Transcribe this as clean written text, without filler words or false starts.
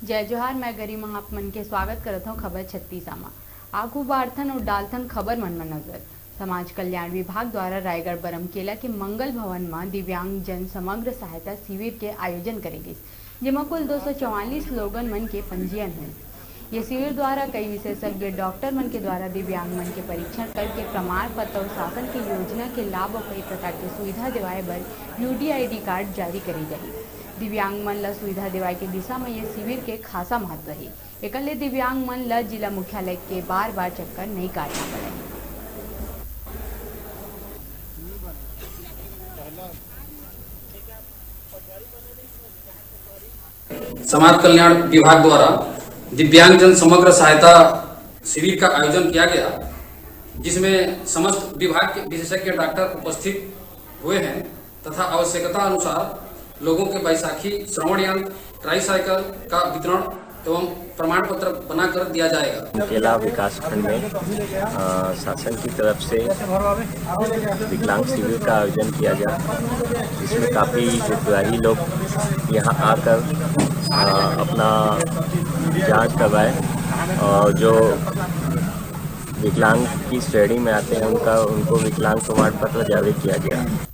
जय जोहार। मैं गरिमा आप मन के स्वागत करता हूँ खबर 36 में। आगू बारथन और डालथन खबर मन में नजर। समाज कल्याण विभाग द्वारा रायगढ़ बरमकेला के मंगल भवन में दिव्यांग जन समग्र सहायता शिविर के आयोजन करेगी, जिसमें कुल 244 लोगन मन के पंजीयन हुए। ये शिविर द्वारा कई विशेषज्ञ डॉक्टर मन के द्वारा दिव्यांग मन के परीक्षण करके प्रमाण पत्र और शासन की योजना के लाभ और कई प्रकार की सुविधा दिवाए बर UDID कार्ड जारी करी जाही। दिव्यांग मन ला सुविधा दिवाए के दिशा में ये शिविर के खासा महत्व है। एक दिव्यांग मन ला जिला मुख्यालय के बार बार चक्कर नहीं काटना पड़े। समाज कल्याण विभाग द्वारा दिव्यांगजन समग्र सहायता शिविर का आयोजन किया गया, जिसमें समस्त विभाग के विशेषज्ञ डॉक्टर उपस्थित हुए हैं तथा आवश्यकता अनुसार लोगों के बैसाखी, श्रवण यंत्र, ट्राईसाइकिल का वितरण एवं प्रमाण पत्र बनाकर दिया जाएगा। केला विकास खंड में शासन की तरफ से विकलांग शिविर का आयोजन किया गया, जिसमें काफ़ी हितग्राही लोग यहाँ आकर अपना जांच करवाए और जो विकलांग की श्रेणी में आते हैं उनको विकलांग प्रमाण पत्र जारी किया गया।